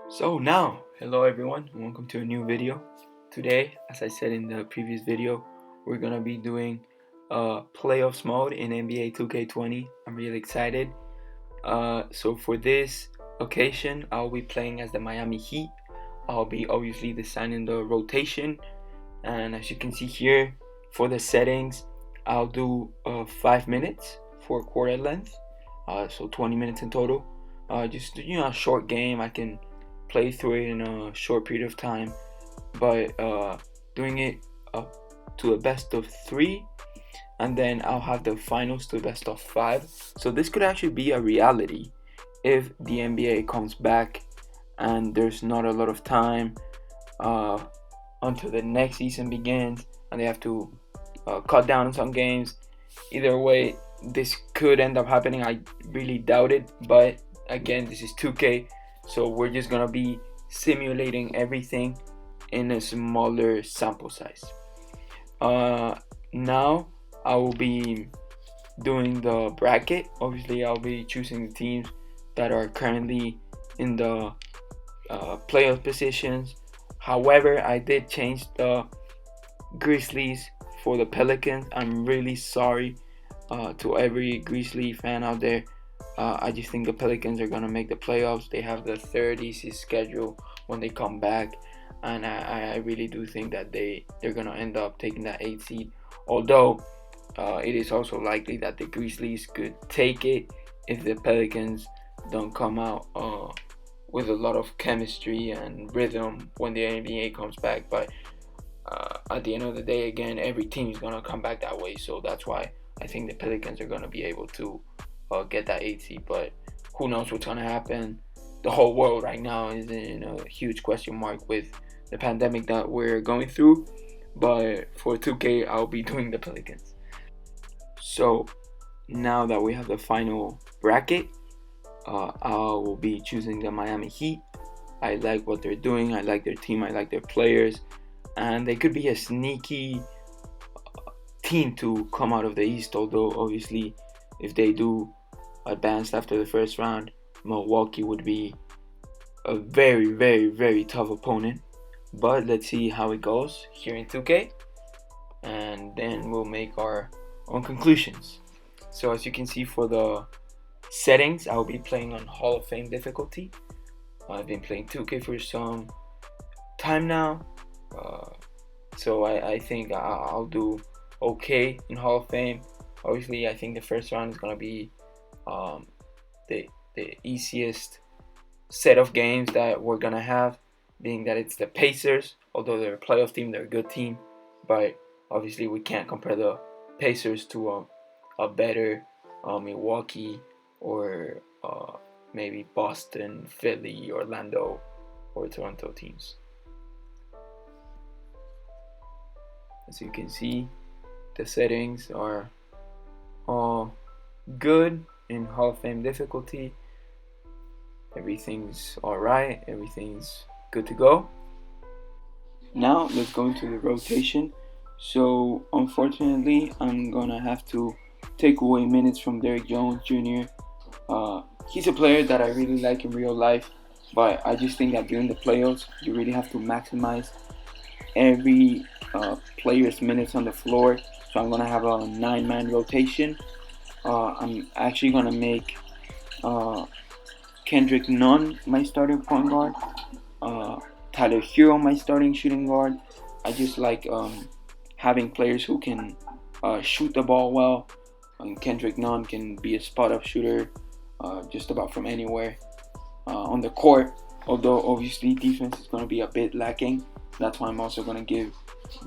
So now, hello everyone, and welcome to a new video. Today, as I said in the previous video, we're gonna be doing playoffs mode in NBA 2K20. I'm really excited. So for this occasion, I'll be playing as the Miami Heat. I'll be obviously designing the rotation, and as you can see here, for the settings, I'll do 5 minutes for quarter length, so 20 minutes in total. Just a short game. I can play through it in a short period of time, but doing it up to a best of 3, and then I'll have the finals to a best of 5. So this could actually be a reality if the NBA comes back and there's not a lot of time uh, until the next season begins, and they have to cut down on some games. Either way, this could end up happening. I really doubt it, but again, this is 2K, so we're just gonna be simulating everything in a smaller sample size. Now I will be doing the bracket. Obviously, I'll be choosing the teams that are currently in the playoff positions. However, I did change the Grizzlies for the Pelicans. I'm really sorry to every Grizzly fan out there. I just think the Pelicans are gonna make the playoffs. They have the third easiest schedule when they come back, and I really do think that they're gonna end up taking that 8th seed. Although it is also likely that the Grizzlies could take it if the Pelicans don't come out with a lot of chemistry and rhythm when the NBA comes back. But at the end of the day, again, every team is gonna come back that way. So that's why I think the Pelicans are gonna be able to get that 8th seed. But who knows what's gonna happen? The whole world right now is in a huge question mark with the pandemic that we're going through. But for 2K, I'll be doing the Pelicans. So now that we have the final bracket, I will be choosing the Miami Heat. I like what they're doing. I like their team. I like their players, and they could be a sneaky team to come out of the East. Although obviously, if they do advance after the first round, Milwaukee would be a very, very, very tough opponent. But let's see how it goes here in 2K, and then we'll make our own conclusions. So as you can see, for the settings, I'll be playing on Hall of Fame difficulty. I've been playing 2K for some time now, so I think I'll do okay in Hall of Fame. Obviously, I think the first round is gonna be the easiest set of games that we're gonna have, being that it's the Pacers. Although they're a playoff team, they're a good team, but obviously we can't compare the Pacers to a better Milwaukee or maybe Boston, Philly, Orlando, or Toronto teams. As you can see, the settings are all good in Hall of Fame difficulty. Everything's alright, everything's good to go. Now let's go into the rotation. So unfortunately, I'm gonna have to take away minutes from Derrick Jones Jr. He's a player that I really like in real life, but I just think that during the playoffs, you really have to maximize every player's minutes on the floor. So I'm gonna have a 9-man rotation. I'm actually gonna make Kendrick Nunn my starting point guard, Tyler Hero my starting shooting guard. I just like having players who can shoot the ball well. Kendrick Nunn can be a spot-up shooter just about from anywhere on the court. Although obviously defense is going to be a bit lacking. That's why I'm also going to give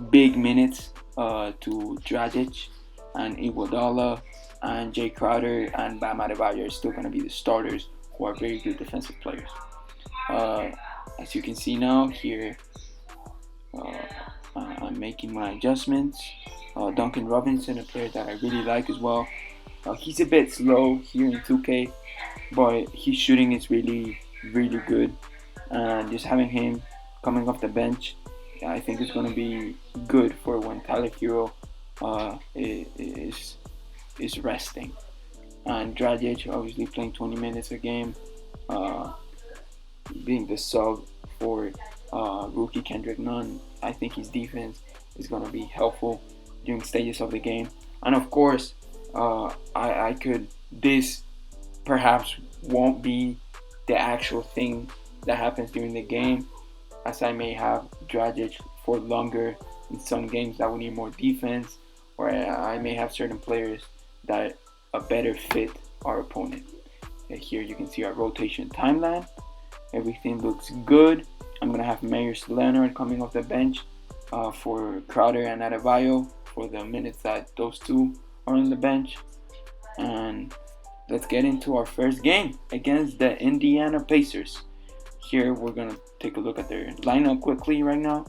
big minutes to Dragic and Iguodala, and Jay Crowder and Bam Adebayo are still going to be the starters, who are very good defensive players. As you can see now here, I'm making my adjustments. Duncan Robinson, a player that I really like as well. He's a bit slow here in 2K, but his shooting is really, really good. And just having him coming off the bench, I think it's going to be good for when Tyler Hero is resting. And Dragic obviously playing 20 minutes a game. being the sub for rookie Kendrick Nunn. I think his defense is going to be helpful during stages of the game. And of course, I could, this perhaps won't be the actual thing that happens during the game, as I may have Dragic for longer in some games that will need more defense, or I may have certain players that a better fit our opponent. Here you can see our rotation timeline. Everything looks good. I'm gonna have Meyers Leonard coming off the bench for Crowder and Adebayo for the minutes that those two are on the bench. And let's get into our first game against the Indiana Pacers. Here we're gonna take a look at their lineup quickly right now.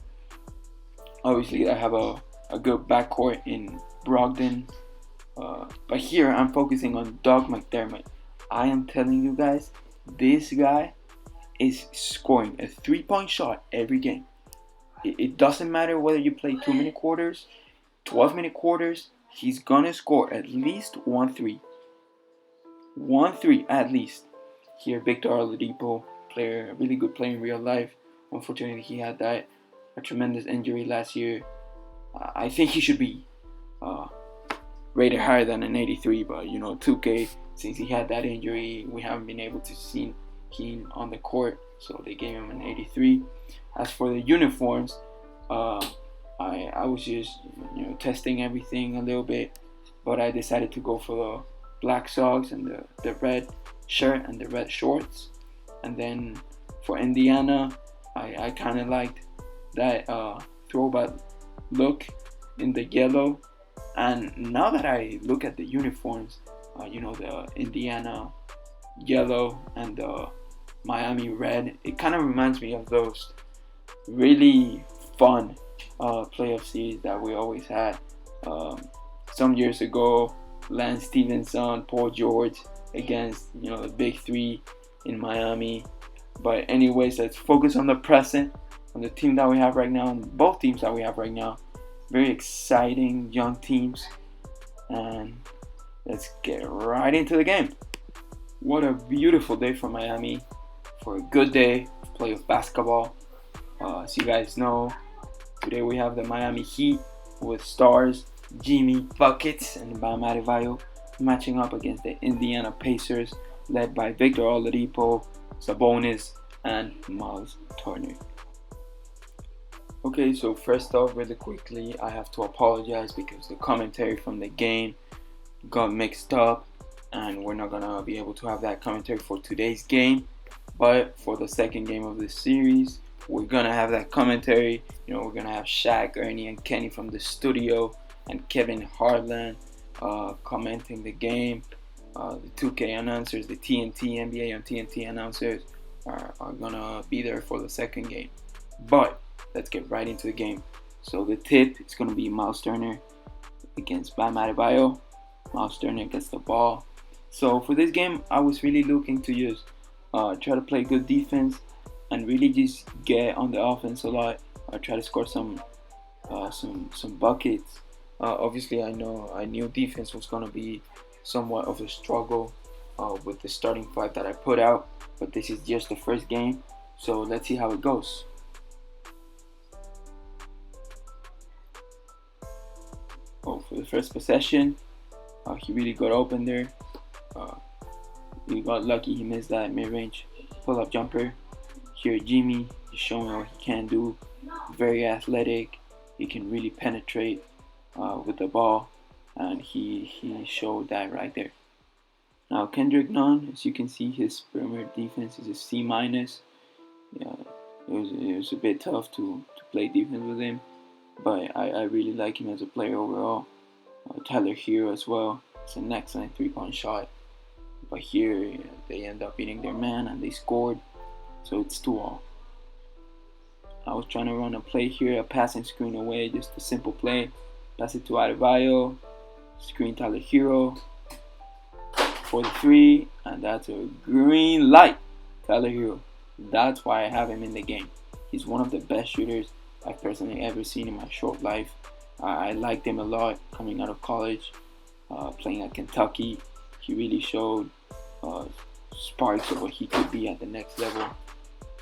Obviously, I have a good backcourt in Brogdon, but here I'm focusing on Doug McDermott. I am telling you guys, this guy is scoring a 3-point shot every game. It doesn't matter whether you play 2-minute quarters, 12-minute quarters, he's gonna score at least 1-3. 1-3 at least. Here, Victor Oladipo, player, a really good player in real life. Unfortunately, he had a tremendous injury last year. I think he should be rated higher than an 83, but 2K, since he had that injury, we haven't been able to see him on the court, so they gave him an 83. As for the uniforms, I was just testing everything a little bit, but I decided to go for the black socks and the red shirt and the red shorts. And then for Indiana, I kind of liked that throwback look in the yellow. And now that I look at the uniforms, the Indiana yellow and the Miami red, it kind of reminds me of those really fun playoff series that we always had. Some years ago, Lance Stevenson, Paul George against the big three in Miami. But anyways, let's focus on the present, on the team that we have right now, and both teams that we have right now. Very exciting young teams, and let's get right into the game. What a beautiful day for Miami, for a good day of playoff basketball. As you guys know, today we have the Miami Heat with stars Jimmy Buckets and Bam Adebayo matching up against the Indiana Pacers led by Victor Oladipo, Sabonis, and Miles Turner. Okay, so first off, really quickly, I have to apologize because the commentary from the game got mixed up, and we're not gonna be able to have that commentary for today's game. But for the second game of this series, we're gonna have that commentary. We're gonna have Shaq, Ernie, and Kenny from the studio, and Kevin Harlan commenting the game. The 2K announcers, the TNT, NBA on TNT announcers are gonna be there for the second game. But let's get right into the game. So the tip is gonna be Miles Turner against Bam Adebayo. Miles Turner gets the ball. So for this game, I was really looking to just try to play good defense and really just get on the offense a lot. Try to score some buckets. Obviously, I knew defense was gonna be somewhat of a struggle with the starting five that I put out, but this is just the first game, so let's see how it goes. For the first possession, he really got open there. He got lucky, he missed that mid-range pull-up jumper. Here Jimmy is showing what he can do. Very athletic, he can really penetrate with the ball, and he showed that right there. Now Kendrick Nunn, as you can see, his perimeter defense is a C-. Yeah, it was a bit tough to play defense with him, but I really like him as a player overall. Tyler Hero as well. It's an excellent 3-point shot, but here they end up beating their man and they scored, so it's 2-all. I was trying to run a play here, a passing screen away, just a simple play. Pass it to Adebayo, screen Tyler Hero for the 3, and that's a green light. Tyler Hero. That's why I have him in the game. He's one of the best shooters I've personally ever seen in my short life. I liked him a lot coming out of college, playing at Kentucky. He really showed sparks of what he could be at the next level.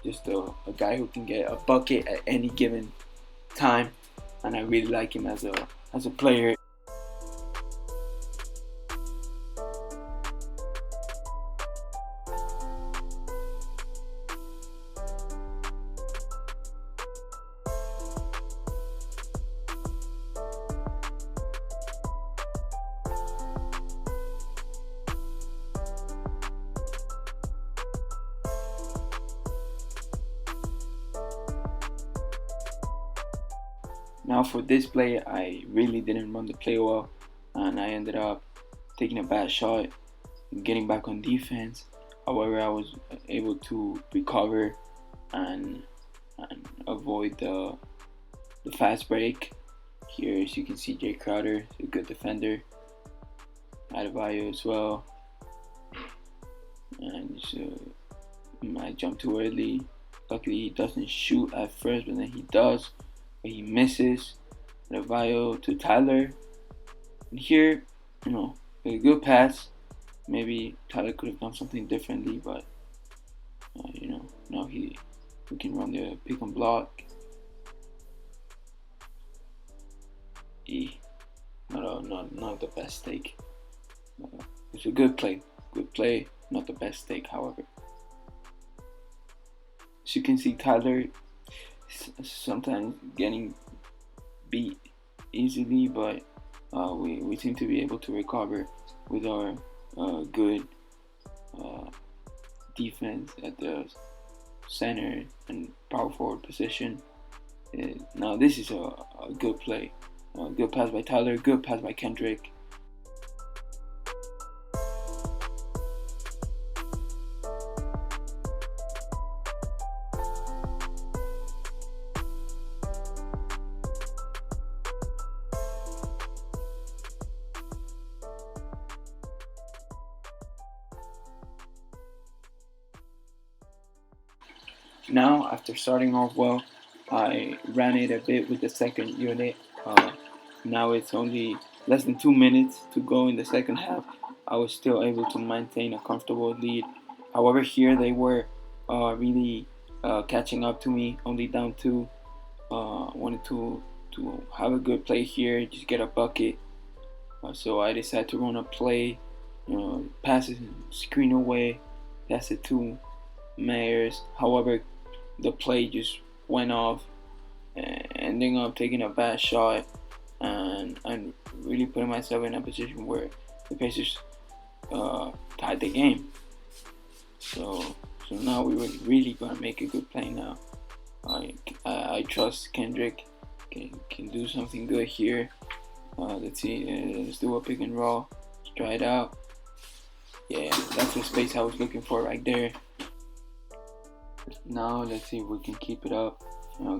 just a guy who can get a bucket at any given time, and I really like him as a player. Now for this play, I really didn't run the play well, and I ended up taking a bad shot and getting back on defense. However, I was able to recover and avoid the fast break. Here, as you can see, Jay Crowder is a good defender. Adebayo as well. And I jumped too early. Luckily, he doesn't shoot at first, but then he does. But he misses. Adebayo to Tyler. And here, a good pass. Maybe Tyler could have done something differently, but now we can run the pick and block. Not the best take. It's a good play, not the best take, however. As you can see, Tyler sometimes getting beat easily, but we seem to be able to recover with our good defense at the center and power forward position. Now this is a good play. Good pass by Tyler, good pass by Kendrick. Now, after starting off well, I ran it a bit with the second unit. Now it's only less than 2 minutes to go in the second half. I was still able to maintain a comfortable lead. However, here they were really catching up to me, only down 2. Wanted to have a good play here, just get a bucket. So I decided to run a play, pass it, screen away, pass it to Meyers. However, the play just went off, ending up taking a bad shot, and really putting myself in a position where the Pacers tied the game. So now we were really gonna make a good play now. I trust Kendrick can do something good here. Let's see, let's do a pick and roll. Let's try it out. Yeah, that's the space I was looking for right there. Now let's see if we can keep it up,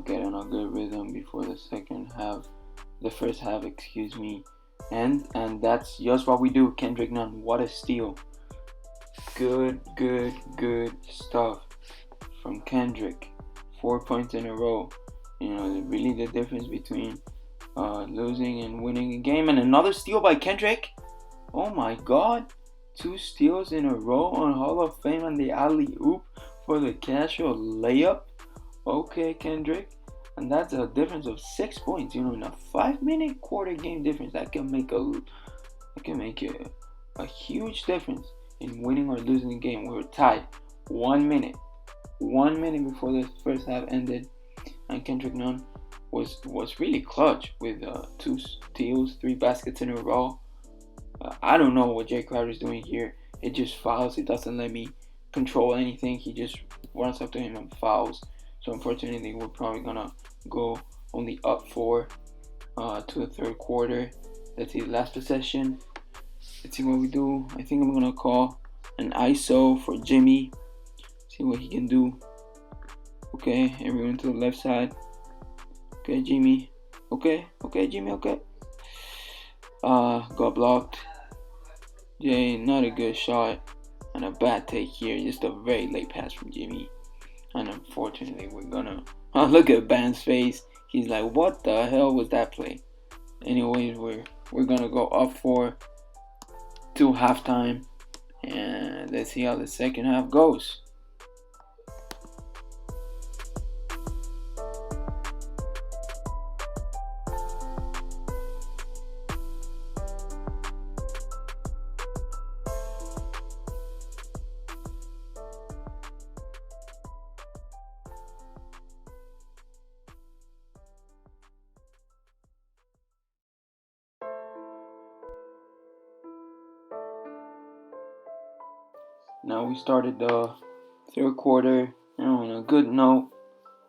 get on a good rhythm before the first half, excuse me. And that's just what we do. Kendrick Nunn, what a steal. Good stuff from Kendrick. 4 points in a row. Really the difference between losing and winning a game. And another steal by Kendrick. Oh my God. 2 steals in a row on Hall of Fame and the alley-oop for the casual layup. Okay, Kendrick. And that's a difference of 6 points. In a 5-minute quarter game difference, that can make a huge difference in winning or losing the game. We were tied 1 minute. 1 minute before the first half ended, and Kendrick Nunn was really clutch with 2 steals, 3 baskets in a row. I don't know what Jay Crowder is doing here. It just fouls. It doesn't let me control anything. He just runs up to him and fouls. So unfortunately, we're probably gonna go only up 4 to the third quarter. Let's see, last possession. Let's see what we do. I think I'm gonna call an ISO for Jimmy. See what he can do. Okay, everyone to the left side. Okay, Jimmy. Okay, Jimmy. Okay. Got blocked. Jay, not a good shot. And a bad take here. Just a very late pass from Jimmy. And unfortunately, we're gonna... look at Ban's face. He's like, what the hell was that play? Anyways, we're gonna go up 4 to halftime. And let's see how the second half goes. Now we started the third quarter on a good note.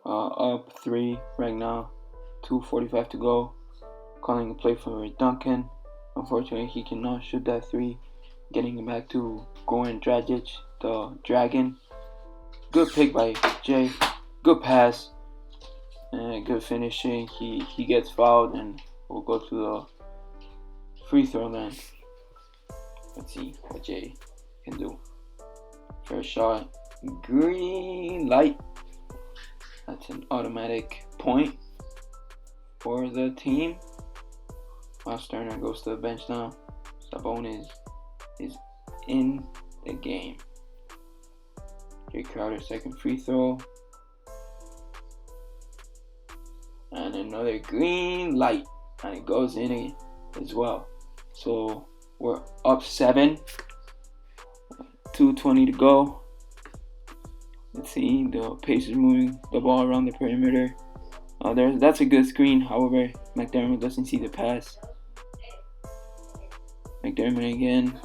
Up 3 right now. 2:45 to go. Calling a play for Duncan. Unfortunately, he cannot shoot that 3. Getting it back to Goran Dragic, the Dragon. Good pick by Jay. Good pass. Good finishing. He gets fouled and we'll go to the free throw line. Let's see what Jay can do. First shot. Green light. That's an automatic point for the team. Miles Turner goes to the bench now. Sabonis is in the game. Jay Crowder second free throw. And another green light. And it goes in as well. So we're up 7. 2:20 to go. Let's see, the Pacers moving the ball around the perimeter. That's a good screen. However, McDermott doesn't see the pass. McDermott again,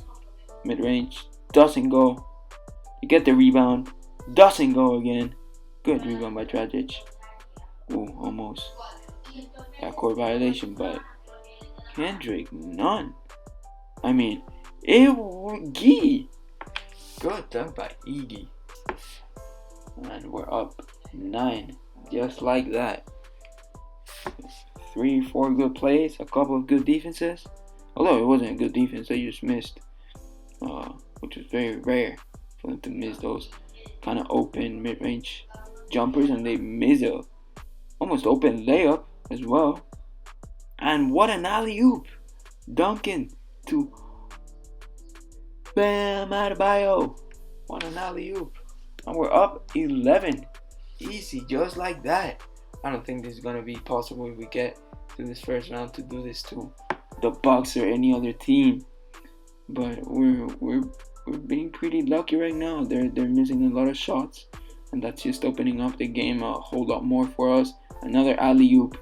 mid-range, doesn't go. You get the rebound, doesn't go again. Good rebound by Dragic. Ooh, almost. Backcourt violation, but Kendrick, none. I mean, Iggy. Good dunk by Iggy. And we're up 9, just like that. 3-4 good plays, a couple of good defenses. Although it wasn't a good defense, they just missed, which was very rare for them to miss those kind of open mid-range jumpers, and they missed a almost open layup as well. And what an alley-oop! Duncan to Bam Adebayo. What an alley-oop! And we're up 11. Easy, just like that. I don't think this is going to be possible if we get to this first round to do this to the Bucks or any other team. But we're being pretty lucky right now. They're missing a lot of shots. And that's just opening up the game a whole lot more for us. Another alley-oop.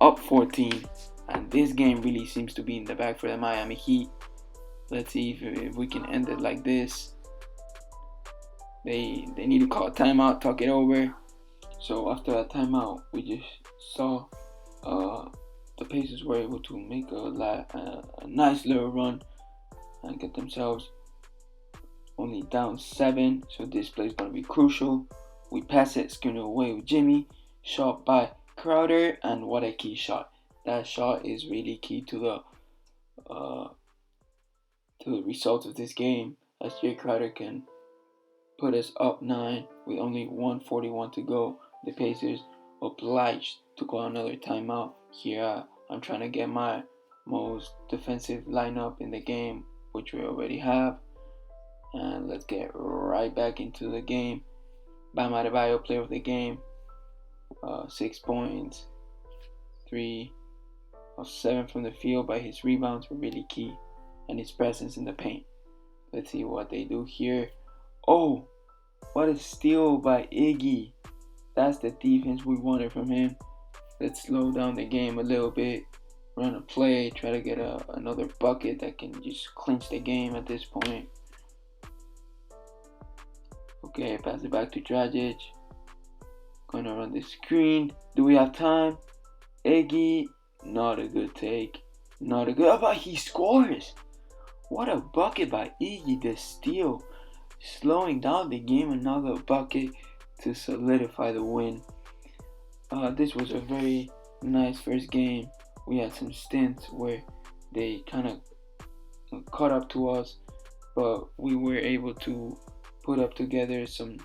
Up 14. And this game really seems to be in the bag for the Miami Heat. Let's see if we can end it like this. They need to call a timeout, talk it over. So after that timeout, we just saw the Pacers were able to make a nice little run and get themselves only down 7. So this play is going to be crucial. We pass it, screen it away with Jimmy. Shot by Crowder, and what a key shot. That shot is really key to the results of this game, as Jay Crowder can put us up 9 with only 1:41 to go. The Pacers obliged to call another timeout. Here I'm trying to get my most defensive lineup in the game, which we already have. And let's get right back into the game. Bam Adebayo, player of the game. 6 points. 3 of 7 from the field, but his rebounds were really key. And his presence in the paint. Let's see what they do here. Oh, what a steal by Iggy. That's the defense we wanted from him. Let's slow down the game a little bit. Run a play. Try to get another bucket that can just clinch the game at this point. Okay, pass it back to Dragic. Gonna run the screen. Do we have time? Iggy. Not a good take. Not a good... But he scores. What a bucket by Iggy. The steal. Slowing down the game, another bucket to solidify the win. This was a very nice first game. We had some stints where they kind of caught up to us, but we were able to put up together some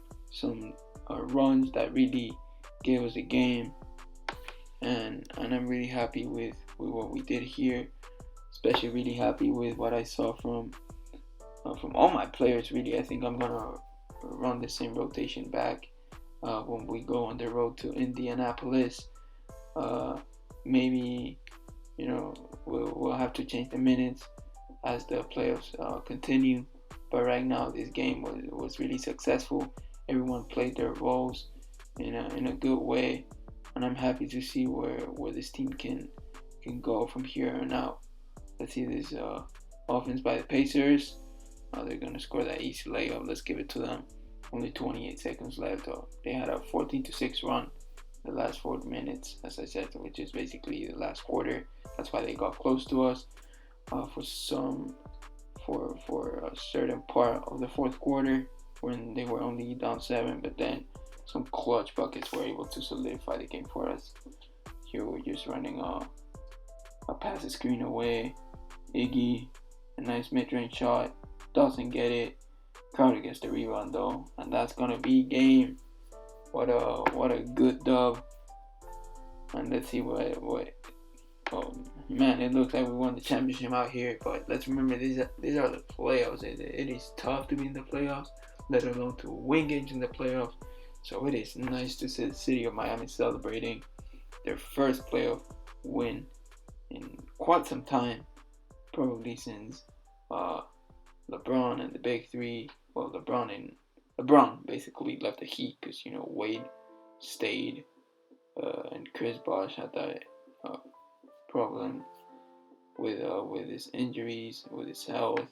runs that really gave us a game. And I'm really happy with what we did here. Especially really happy with what I saw from all my players. Really, I think I'm gonna run the same rotation back when we go on the road to Indianapolis. Maybe we'll have to change the minutes as the playoffs continue. But right now, this game was really successful. Everyone played their roles in a good way, and I'm happy to see where this team can go from here on out. Let's see this offense by the Pacers. they're gonna score that easy layup. Let's give it to them. Only 28 seconds left. They had a 14-6 run the last 4 minutes, as I said, which is basically the last quarter. That's why they got close to us for a certain part of the fourth quarter when they were only down 7. But then some clutch buckets were able to solidify the game for us. Here we're just running a pass screen away. Iggy, a nice mid-range shot, doesn't get it. Crowder gets the rebound though, and that's gonna be game. What a good dub. And let's see what. Oh man, it looks like we won the championship out here. But let's remember, these are the playoffs. It is tough to be in the playoffs, let alone to win games in the playoffs. So it is nice to see the city of Miami celebrating their first playoff win in quite some time, probably since LeBron and the Big Three. Well, LeBron basically left the Heat because Wade stayed, and Chris Bosh had that problem with his injuries, with his health.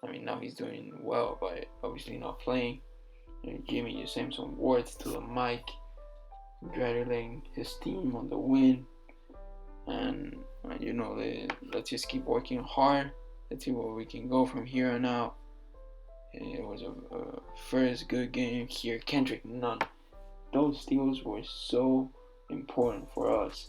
I mean, now he's doing well, but obviously not playing. Jimmy just saying some words to the mic, congratulating his team on the win, and let's just keep working hard. Let's see where we can go from here on out. It was a first good game here. Kendrick Nunn. Those steals were so important for us.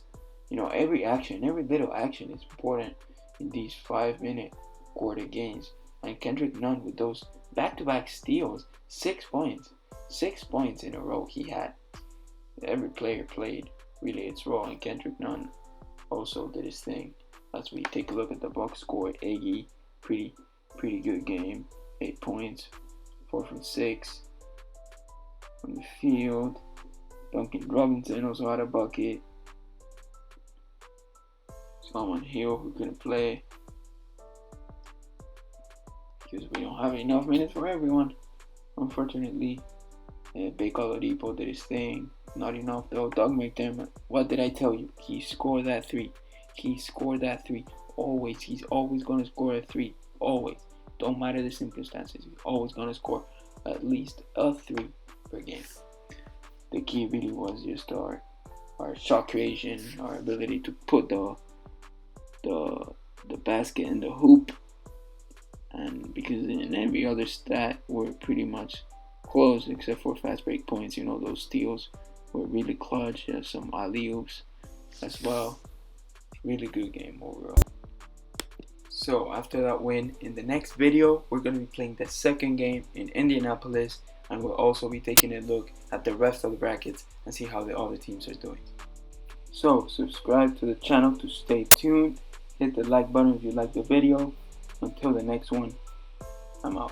Every little action is important in these 5-minute quarter games. And Kendrick Nunn with those back-to-back steals, 6 points. 6 points in a row he had. Every player played really its role, and Kendrick Nunn also did his thing. As we take a look at the box score, Iggy, pretty good game. 8 points, 4 from 6 from the field. Duncan Robinson also had a bucket. Solomon Hill, who couldn't play because we don't have enough minutes for everyone, unfortunately. Big Oladipo did his thing. Not enough though. Doug McDermott, what did I tell you? He scored that 3. Always. He's always going to score a 3. Always. Don't matter the circumstances. He's always going to score at least a 3 per game. The key really was just our shot creation, our ability to put the basket in the hoop. And because in every other stat, we're pretty much close except for fast break points. Those steals were really clutch. Some alley-oops as well. Really good game overall. So after that win, in the next video, we're going to be playing the second game in Indianapolis, and we'll also be taking a look at the rest of the brackets and see how the other teams are doing. So subscribe to the channel to stay tuned. Hit the like button if you like the video. Until the next one, I'm out.